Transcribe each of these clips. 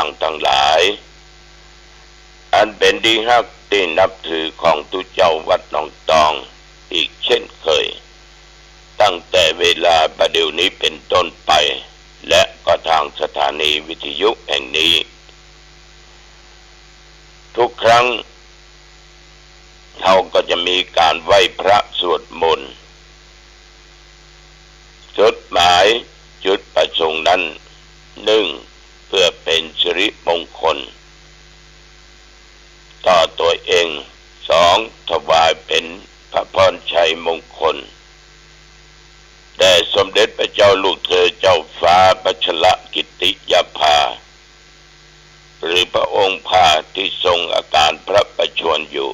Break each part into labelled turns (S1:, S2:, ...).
S1: ฟังทั้งหลายอันเป็นที่ฮักที่นับถือของทุกเจ้าวัดหนองตองอีกเช่นเคยตั้งแต่เวลาประเดี๋ยวนี้เป็นต้นไปและก็ทางสถานีวิทยุแห่งนี้ทุกครั้งเราก็จะมีการไหว้พระสวดมนต์จุดหมายจุดประสงค์นั้น1เพื่อเป็นสิริมงคลต่อตัวเอง2ถวายเป็นพระพรชัยมงคลแด่สมเด็จพระเจ้าลูกเธอเจ้าฟ้าพัชรกิติยาภาหรือพระองค์พาที่ทรงอาการพระประชวรอยู่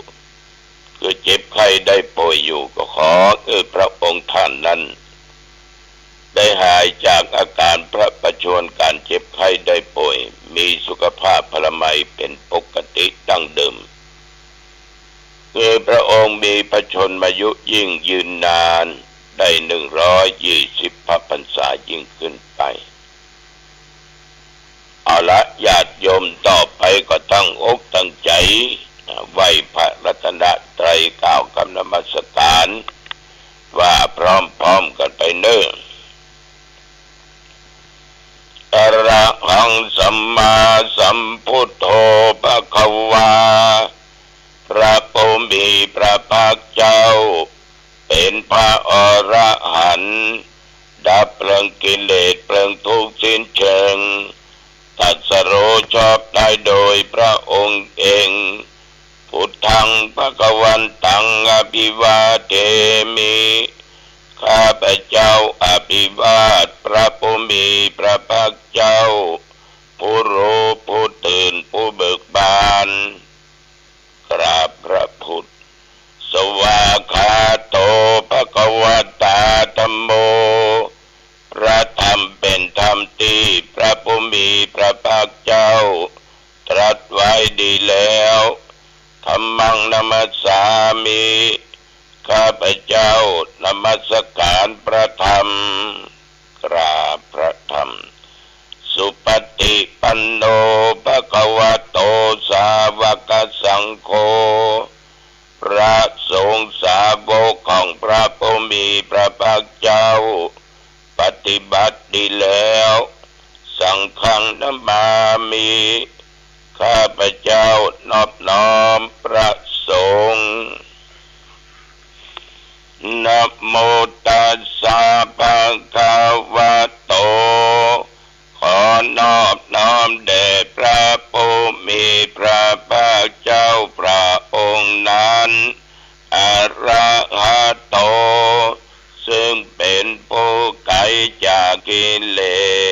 S1: คือเจ็บไข้ได้ป่วยอยู่ก็ขอพระองค์ท่านนั้นได้หายจากอาการพระประชวรการเจ็บไข้ได้ป่วยมีสุขภาพพลามัยเป็นปกติดั้งเดิมคือพระองค์มีพระชนมายุยิ่งยืนนานได้120 พระพรรษายิ่งขึ้นไปเอาละญาติโยมต่อไปก็ตั้งอกตั้งใจไหว้พระรัตนตรัยกล่าวคำนมัสการว่าพร้อมๆกันไปเนิ่นอะระหังสัมมาสัมพุทโธภควาพระผู้มีพระภาคเจ้าเป็นพระอรหันต์ดับเพลิงกิเลสเพลิงทุกข์สิ้นเชิงตรัสรู้ชอบได้โดยพระองค์เองพุทธังภวันตังอภิวาเทมิข้าพเจ้าอภิวาทพระผู้มีพระภาคเจ้าผู้รู้ผู้ตื่นผู้เบิกบานกราบพระพุทธสวากขาโตภควตาธัมโมพระธรรมเป็นธรรมที่พระผู้มีพระภาคเจ้าตรัสไว้ดีแล้วธัมมังนัมสสามิข้าพเจ้านมัสการพระธรรมกราบพระธรรมสุปฏิปันโนภควโตสาวกสังโฆพระสงฆ์สาวกของพระผู้มีพระภาคเจ้าปฏิบัติดีแล้วสังฆังนัมมามิข้าพเจ้านอบน้อมพระสงฆ์นะโมตัสสะภะคะวะโตขอนอบน้อมแด่พระผู้มีพระภาคเจ้าพระองค์นั้นอระหะโตซึ่งเป็นผู้ไกลจากกิเล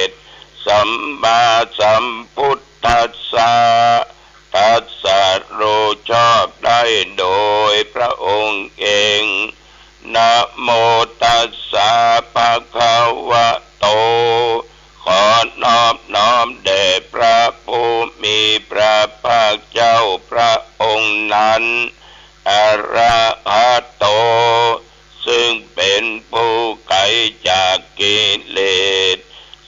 S1: สสัมมาสัมพุทธัสสะตรัสรู้ชอบได้โดยพระองค์เองนะโมตัสสะภะคะวะโตขอนอบน้อมแด่พระผู้มีพระภาคเจ้าพระองค์นั้นอระหะโตซึ่งเป็นผู้ไกลจากกิเลส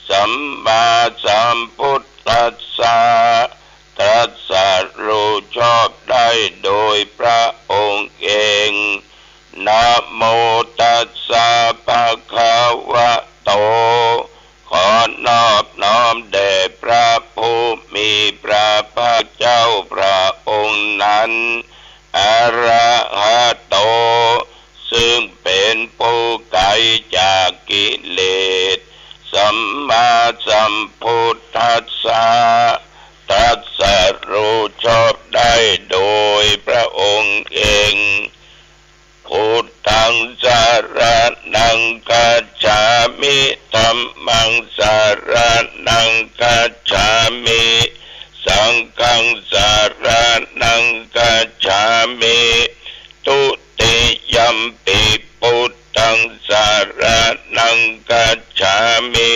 S1: สัมมาสัมพุทธัสสะตรัสรู้ชอบได้โดยพระองค์เองนะโมตัสสะภะคะวะโตขอนอบน้อมแด่พระผู้มีพระภาคเจ้าพระองค์นั้นอระหะโตซึ่งเป็นผู้ไกลจากกิเลสสัมมาสัมพุทธัสสะตรัสรู้ชอบได้โดยพระองค์เองพุทธังสรณังคัจฉามิธัมมังสรณังคัจฉามิสังฆังสรณังคัจฉามิตุติยัมปิพุทธังสรณังคัจฉามิ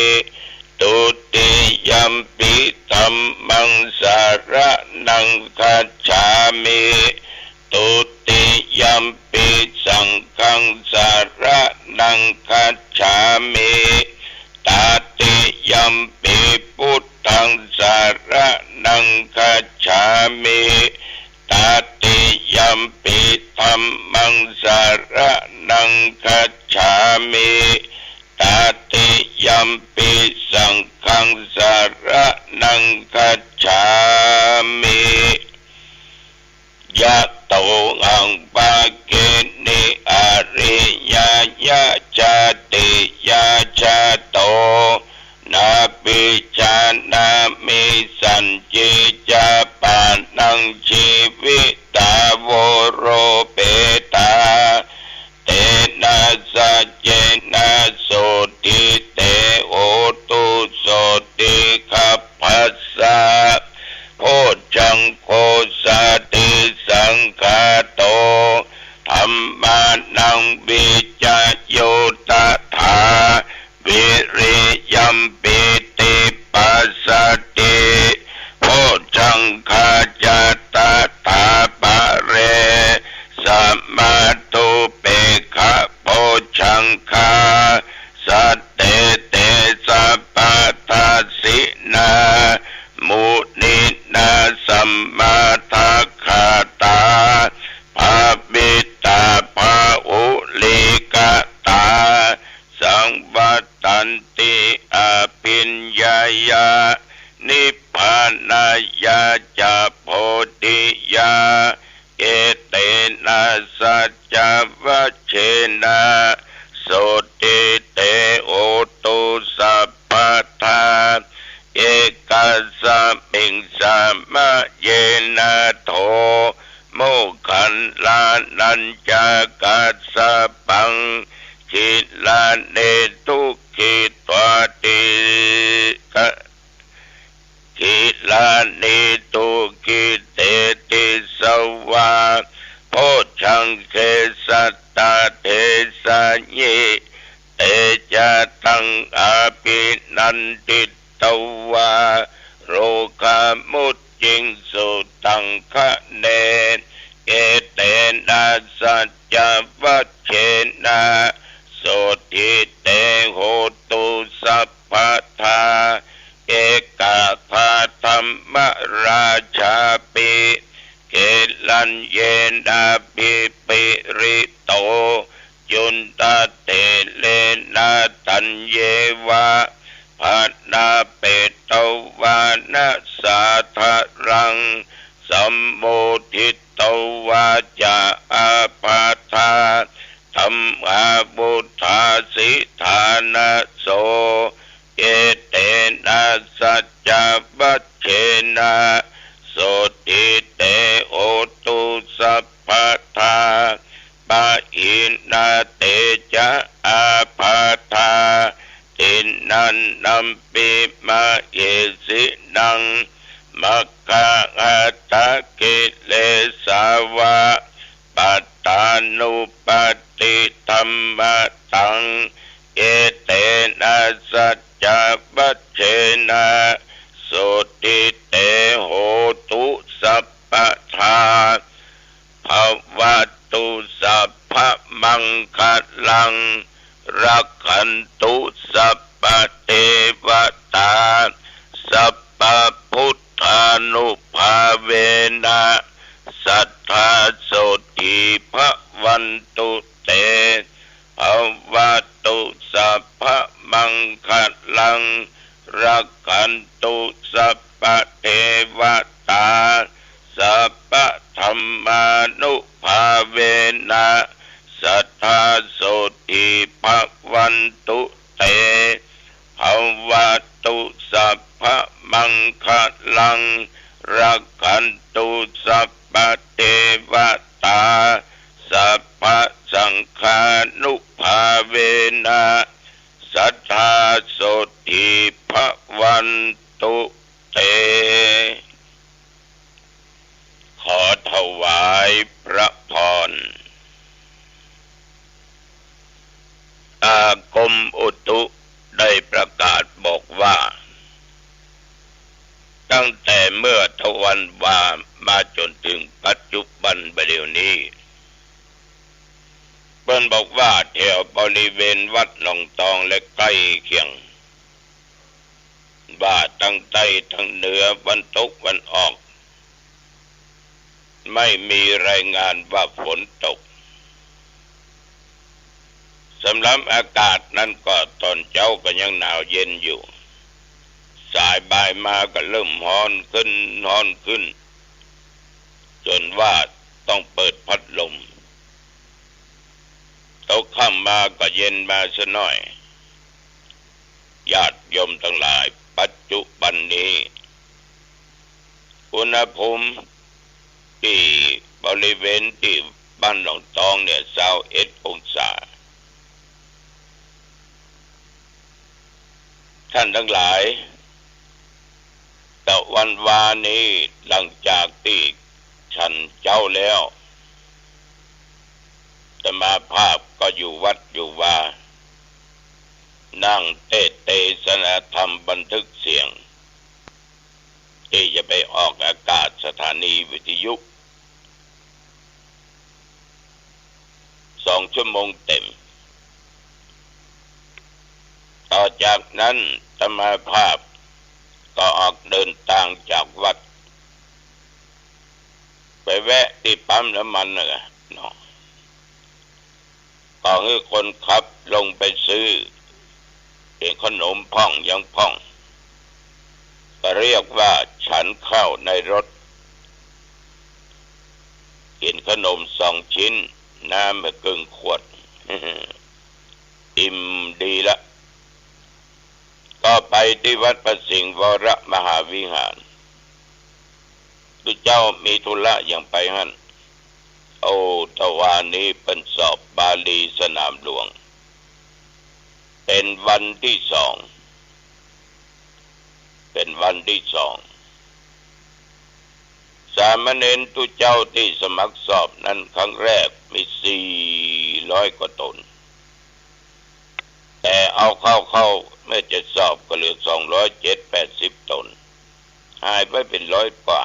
S1: ตุติยัมปิธัมมังสรณังคัจฉามิตุติยัมปิสังฆังสรณังคัจฉามิตติยัมปิพุทธังสรณ ยาจะโพธิยาเอเตนะสัจจวัชเชนะโสติเตโอตุสัพพทาเอกัสสมิงสัมมะเยนะโทโมขันลานัญจะกัสสะปังจิลาเนตุขิตวติกะกิลานิตุกิเตติสวาโพชังเคสัตตาเทสะญิเตจะตังอาภินันติตวาโรคามุจจิงสุตังคะเนเอเตนะสัจจวัชเชนะโสติเตโหตุสัพพทาเอกาภาธรรมราชาปิเกลัญเยนะปิปิริโตจุนตเตเลนะตัญเยวะภานาเปตวานะสาทะรังสัมโมทิตวาจาอาภาธาธรรมะบุทธาสิทานะโสเอเตนะสัจจวัชเชนะโสติเตโอตุสัพพทาปะอินาเตจะอาภาธาตินันนัมปิมาเอสินังมัคคะอัตตะกิเลสาวะปัตตานุปติธัมมะตังเอเตนะสัจจวัชเชนะโสติเตโหตุสัพพทาภวัตตุสัพพมังคลังรักขันตุสัพพเทวตาสัพพพุทธานุภาเวนะสัทธาโสติภวันตุเตภวัตตุสัพพมังคลังรักขันตุสัพพเทวตาสัพพธัมมานุภาเวนะสัทธาโสติภวันตุเตภวัตตุสัพพมังคลังรักขันตุสัพพเทวตาสัพพสังฆานุภาเวนะสัทธาโสติภวันตุเตขอถวายพระพรอากรมอุตุได้ประกาศบอกว่าตั้งแต่เมื่อทวันวามาจนถึงปัจจุบันเดี๋ยวนี้เพิ่นบอกว่าแถวบริเวณวัดหนองตองและใกล้เคียงว่าทั้งใต้ทั้งเหนือวันตกวันออกไม่มีรายงานว่าฝนตกสำหรับอากาศนั้นก็ตอนเช้าก็ยังหนาวเย็นอยู่สายบ่ายมาก็เริ่มร้อนขึ้นจนว่าต้องเปิดพัดลมตกค่ำมาก็เย็นมาซะหน่อยญาติโยมทั้งหลายปัจจุบันนี้อุณหภูมิที่บริเวณที่บ้านหนองตองเนี่ย21 องศาท่านทั้งหลายแต่วันวานี้หลังจากที่ฉันเจ้าแล้วอาตมาภาพก็อยู่วัดอยู่ว่านั่งเทศนาธรรมบันทึกเสียงที่จะไปออกอากาศสถานีวิทยุ2 ชั่วโมงเต็มต่อจากนั้นอาตมาภาพก็ออกเดินทางจากวัดไปแวะที่ปั๊มน้ำมันเนาะก็ให้คนขับลงไปซื้อเป็นขนมพ่องยังพ่อง ก็เรียกว่าฉันข้าวในรถกินขนม2 ชิ้นน้ำมาครึ่งขวด อิ่มดีละก็ไปที่วัดประสิงห์วรมหาวิหารทุกเจ้ามีธุระอย่างไปหั่นโอ้ตะวันนี้เป็นสอบบาลีสนามหลวงเป็นวันที่สองสามเณรทุกเจ้าที่สมัครสอบนั้นครั้งแรกมี400 กว่าตนแต่เอาเข้าเมื่อจะสอบก็เหลือ280 ตนหายไปเป็น100 กว่า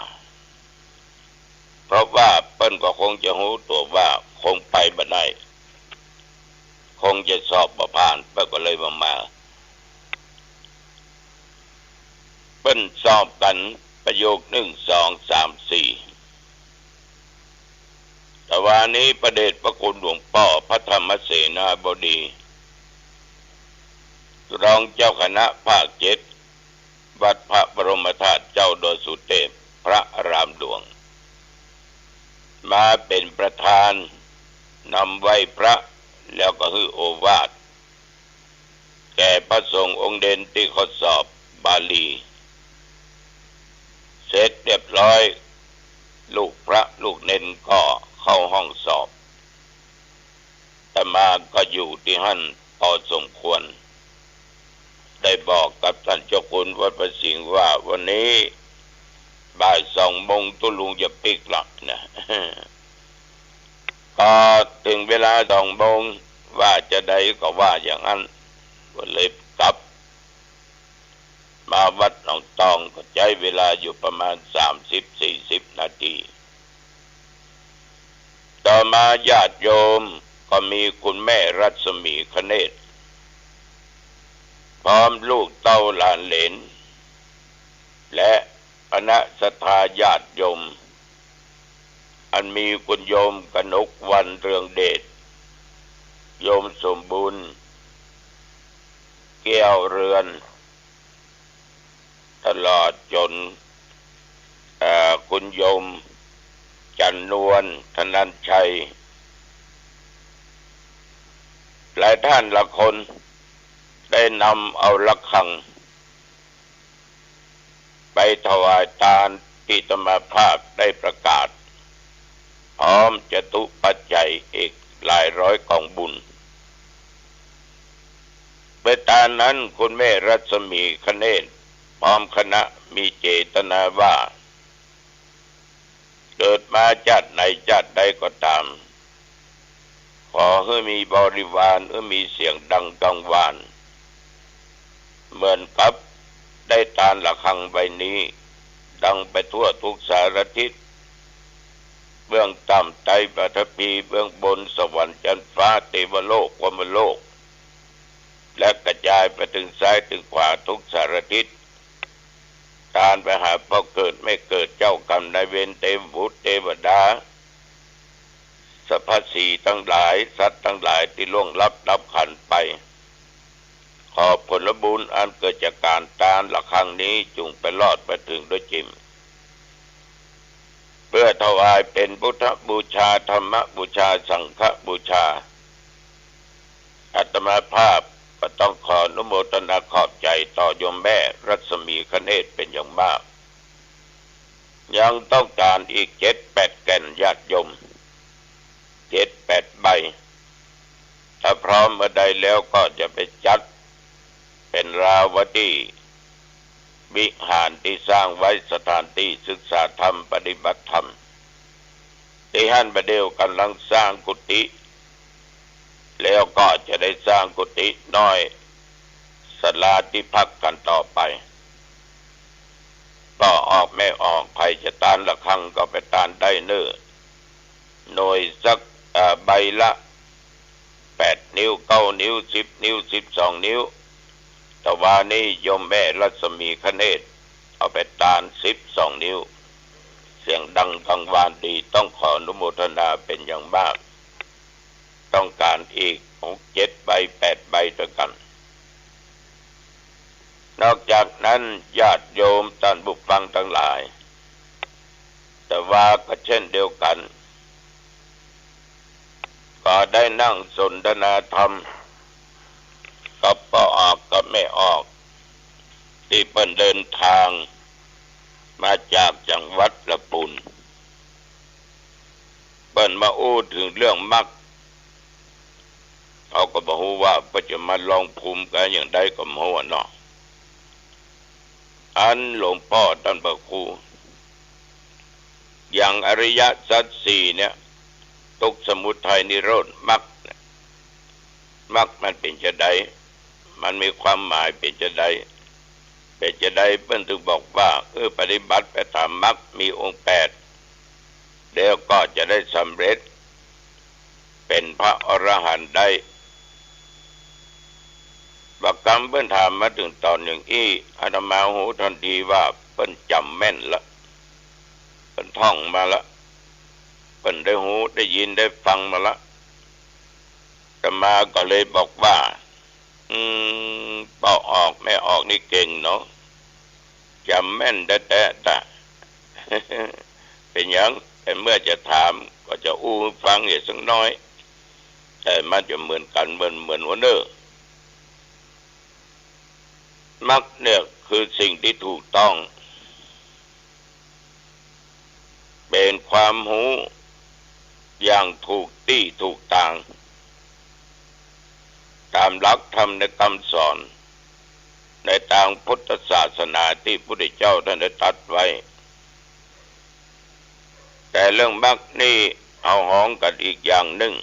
S1: เพราะว่าเปิ้นก็คงจะรู้ตัวว่าคงไปบ่ได้คงจะสอบบ่ผ่านเปิ้นก็เลยมาเปิ้นสอบกันประโยค1 2 3 4แต่วันนี้ประเดชพระคุณหลวงพ่อพระธรรมเสนาบดีรองเจ้าคณะภาค7วัดพระบรมธาตุเจ้าดอยสุเทพพระอารามหลวงมาเป็นประธานนำไหว้พระแล้วก็ให้โอวาทแก่พระสงฆ์องค์เด่นที่เขาสอบบาลีเสร็จเรียบร้อยลูกพระลูกเนนก็เข้าห้องสอบแต่มาก็อยู่ที่หั่นพอสมควรได้บอกกับท่านเจ้าคุณวัดประสิงห์ว่าวันนี้บ่าย2 โมงตุลุงจะปิกหลักนะพอถึงเวลา2 โมงว่าจะได้ก็ว่าอย่างนั้นก็เลยกลับมาวัดหนองตองก็ใช้เวลาอยู่ประมาณ30-40 นาทีต่อมาญาติโยมก็มีคุณแม่รัศมีคเนศพร้อมลูกเต้าหลานเหลนและคณะศรัทธาญาติโยมอันมีคุณโยมกนกวันเรืองเดชโยมสมบูรณ์แก้วเรือนตลอดจนคุณโยมจันนวลธนัญชัยหลายท่านละคนได้นำเอาระฆังไปถวายทานที่อาตมาภาพได้ประกาศพร้อมจตุปัจจัยอีกหลายร้อยกองบุญเมื่อตอนนั้นคุณแม่รัศมีคเนศพร้อมคณะมีเจตนาว่าเกิดมาจัดไหนจัดใดก็ตามขอให้มีบริวารมีเสียงดังกังวานเหมือนกับได้ทานระฆังใบนี้ดังไปทั่วทุกสารทิศเบื้องต่ำไตรปฐพีเบื้องบนสวรรค์จันทร์ฟ้าเทวโลกพรหมโลกและกระจายไปถึงซ้ายถึงขวาทุกสารทิศการไปหาพ่อเกิดไม่เกิดเจ้ากรรมนายเวรเทวบุตรเทวดาสรรพสิ่งทั้งหลายสัตว์ทั้งหลายที่ล่วงลับดับขันไปขอผลบุญอันเกิดจากการทานระฆังนี้จงไปรอดไปถึงด้วยจิมเพื่อถวายเป็นพุทธบูชาธรรมบูชาสังฆบูชาอาตมาภาพก็ต้องขออนุโมทนาขอบใจต่อโยมแม่รัศมีคเนศเป็นอย่างมากยังต้องการอีก7-8 แก่นญาติโยม7-8 ใบถ้าพร้อมเมื่อใดแล้วก็จะไปจัดเป็นราวดีวิหารที่สร้างไว้สถานที่ศึกษาธรรมปฏิบัติธรรมที่หั่นประเดี๋ยวกำลังสร้างกุฏิแล้วก็จะได้สร้างกุฏิน้อยศาลาที่พักกันต่อไปก็ออกไม่ออกใครจะทานระฆังก็ไปทานได้เน้อหน่วยสักใบละ8 นิ้ว9 นิ้ว10 นิ้ว12 นิ้วแต่ว่านี้โยมแม่รัศมีคเนศเอาไปทาน12 นิ้วเสียงดังกังวานดีต้องขออนุโมทนาเป็นอย่างมากต้องการอีก6-7 ใบ 8 ใบด้วยกัน นอกจากนั้นญาติโยมท่านผู้ฟังทั้งหลายแต่ว่าก็เช่นเดียวกันก็ได้นั่งสนทนาธรรมกับพ่อออกกับแม่ออกที่เพิ่นเดินทางมาจากจังหวัดละปุนเพิ่นมาอู้ถึงเรื่องมรรคเขาก็บอกว่าเพิ่นจะมาลองภูมิกันอย่างใดก็ไม่รู้เนาะอันหลวงพ่อท่านพระครูอย่างอริยสัจสี่เนี่ยทุกข์สมุทัยนิโรธมรรคมันเป็นจะใดมันมีความหมายเป็นจะใดเพิ่นถึงบอกว่าปฏิบัติไปตามมรรคมีองค์8แล้วก็จะได้สำเร็จเป็นพระอรหันต์ได้บักกรรมเพิ่นถามมาถึงตอนอย่างอี้อาตมาหูทันทีว่าเพิ่นจำแม่นละเพิ่นท่องมาละเพิ่นได้หูได้ยินได้ฟังมาละอาตมาก็เลยบอกว่าป้าออกแม่ออกนี่เก่งเนาะจำแม่นแต่เป็นอย่างแต่เมื่อจะถามก็จะอู้ฟังอย่างสักน้อยแต่มันจะเหมือนกันเหมือนหัวเนอมรรคเนี่ยคือสิ่งที่ถูกต้องเป็นความหูอย่างถูกที่ถูกทางตามหลักธรรมในคำสอนในทางพุทธศาสนาที่พระพุทธเจ้าท่านได้ตรัสไว้แต่เรื่องมรรคนี่เอาห้องกันอีกอย่างหนึ่ง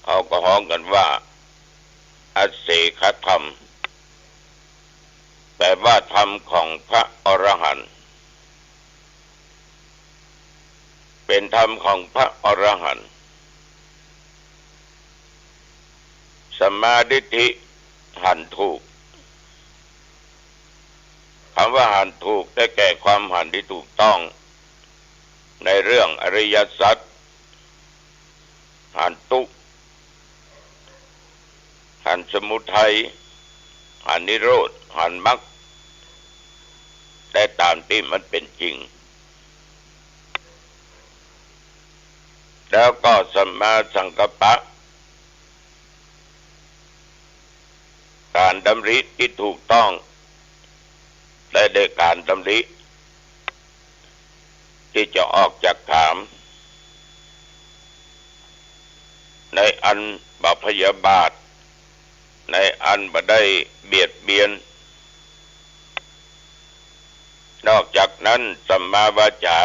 S1: เอาก็ห้องกันว่าอเสขธรรมแปลว่าธรรมของพระอรหันต์เป็นธรรมของพระอรหันต์สัมมาทิฏฐิหันถูกคำว่าหันถูกได้แก่ความหันที่ถูกต้องในเรื่องอริยสัจหันทุกข์หันสมุทัยหันนิโรธหันมรรคได้ตามที่มันเป็นจริงแล้วก็สัมมาสังกัปปะการดำริที่ถูกต้องได้การดำริที่จะออกจากกามในอันบ่พยาบาทในอันบ่ได้เบียดเบียนนอกจากนั้นสัมมาวาจา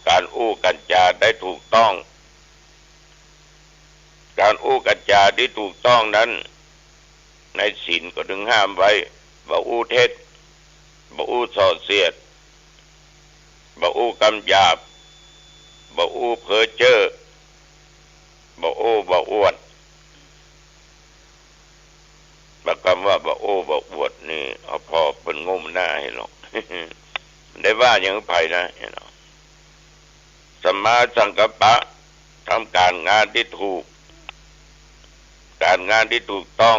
S1: การอู้กัญจาได้ถูกต้องการอู้กัญจาที่ถูกต้องนั้นในศีลก็ถึงห้ามไว้บ่อู้เท็จบ่อู้ส่อเสียดบ่อู้คำหยาบบ่อู้เพ้อเจ้อบ่อู้บ่อวดบักคำว่าบ่อู้บ่อวดนี่เอาพอเป็นงมหน้าให้หรอก ได้ว่าอย่างไผนะสัมมาสังกัปปะทำการงานที่ถูกการงานที่ถูกต้อง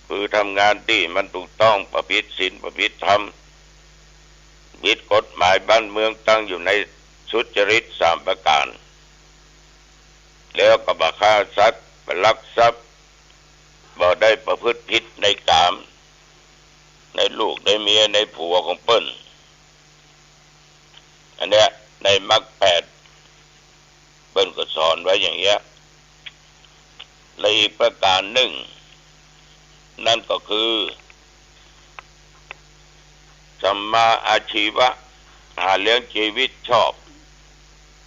S1: คือทำงานที่มันถูกต้องประพฤติศีลประพฤติธรรมยึดกฎหมายบ้านเมืองตั้งอยู่ในสุจริต3ประการแล้วก็บ่ฆ่าสัตว์บ่ลักทรัพย์บ่ได้ประพฤติผิดในกามในลูกในเมียในผัวของเปิ้นอันเนี้ยในมรรค8เปิ้นก็สอนไว้อย่างเงี้ยและอีกประการหนึ่งนั่นก็คือสัมมาอาชีวะหาเลี้ยงชีวิตชอบ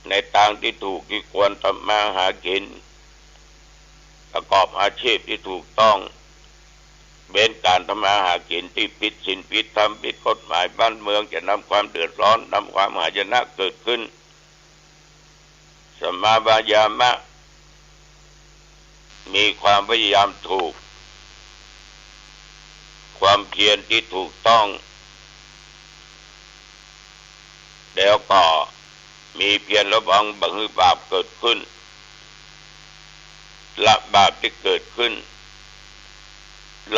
S1: ในทางที่ถูกที่ควรทำมาหากินประกอบอาชีพที่ถูกต้องเว้นการทำมาหากินที่ผิดศีลผิดธรรมผิดกฎหมายบ้านเมืองจะนำความเดือดร้อนนำความหายนะเกิดขึ้นสัมมาวายามะมีความพยายามถูกความเพียรที่ถูกต้องแล้วก็มีเพียรระวังบังคือบาปเกิดขึ้นละบาปที่เกิดขึ้น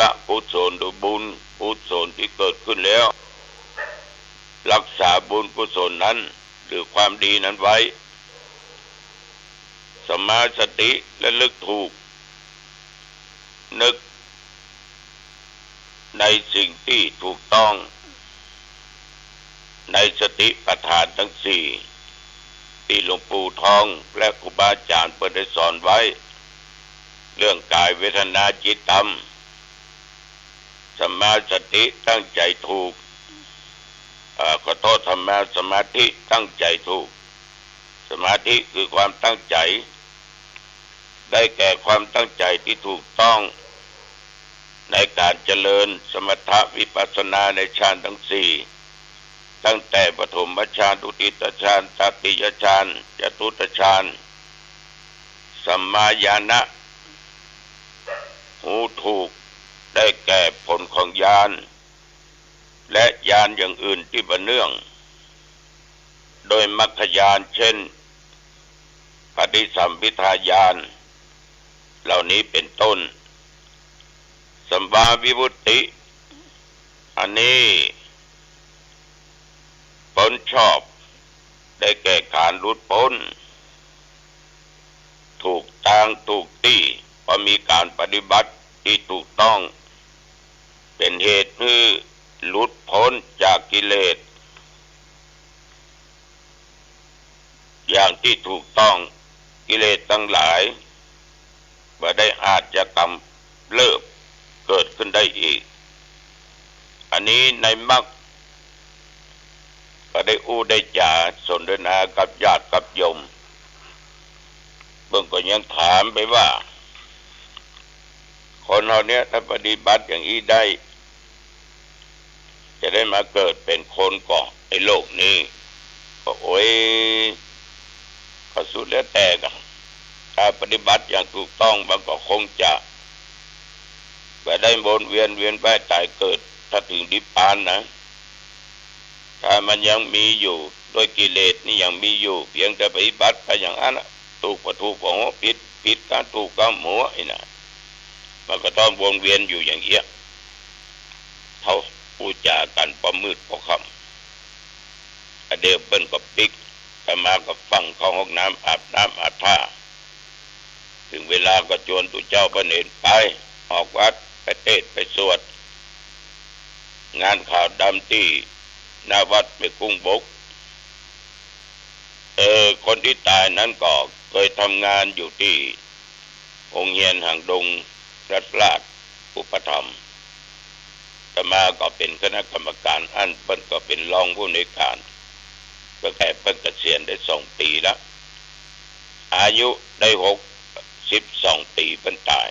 S1: ละกุศลด้วยบุญกุศลที่เกิดขึ้นแล้วรักษาบุญกุศลนั้นหรือความดีนั้นไว้สมาสติและลึกถูกนึกในสิ่งที่ถูกต้องในสติปัฏฐานทั้งสี่ที่หลวงปู่ทองและครูบาอาจารย์ได้สอนไว้เรื่องกายเวทนาจิตธรรมสมาสติตั้งใจถูกขอโทษธรรมะสมาธิตั้งใจถูกสมาธิคือความตั้งใจได้แก่ความตั้งใจที่ถูกต้องในการเจริญสมถะวิปัสสนาในฌานทั้งสี่ตั้งแต่ปฐมฌานทุติยฌานตติยฌานจตุตฌานสัมมาญาณะหูถูกได้แก่ผลของญาณและญาณอย่างอื่นที่ประเนื่องโดยมรรคญาณเช่นปฏิสัมภิทาญาณเหล่านี้เป็นต้นสัมมาวิมุตติอันนี้ผลชอบได้แก่การหลุดพ้นถูกทางถูกที่เพราะมีการปฏิบัติที่ถูกต้องเป็นเหตุให้หลุดพ้นจากกิเลสอย่างที่ถูกต้องกิเลสทั้งหลายบ่ได้อาจจะกำเริบเกิดขึ้นได้อีกอันนี้ในมรรคก็ได้ได้จาสนทนากับญาติกับโยมเบิ่งก็ยังถามไปว่าคนเราเนี้ยถ้าปฏิบัติอย่างนี้ได้จะได้มาเกิดเป็นคนก่อนในโลกนี้ก็โอ้ยก็สุดแล้วแต่กันถ้าปฏิบัติอย่างถูกต้องมันก็คงจะไปได้วนเวียนไปตายเกิดถ้าถึงนิพพานนะถ้ามันยังมีอยู่โดยกิเลสนี่ยังมีอยู่เพียงแต่ปฏิบัติไปอย่างนั้นถูกก็ถูกของผิดการถูกก็หมัวไอ้น่ะมันก็ต้องวนเวียนอยู่อย่างเงี้ยเท่าพูดจากันพอมืดพอค่ำเดี๋ยวเปิ้นก็ปิกแต่มาก็ฟังเข้าห้องน้ำอาบน้ำอาบท่าถึงเวลาก็ชวนตุเจ้าพระเนรไปออกวัดไปเทศไปสวดงานข่าวดำที่หน้าวัดไปกุ้งบกคนที่ตายนั้นก็เคยทำงานอยู่ที่องค์เฮียนห่างดงรัตลาดอุปถัมภ์แต่มาก็เป็นคณะกรรมการอันเปิ้นก็เป็นรองผู้ในวยการก็แค่เปิ้นเกษียณได้2 ปีแล้วอายุได้62 ปีเปิ้นตาย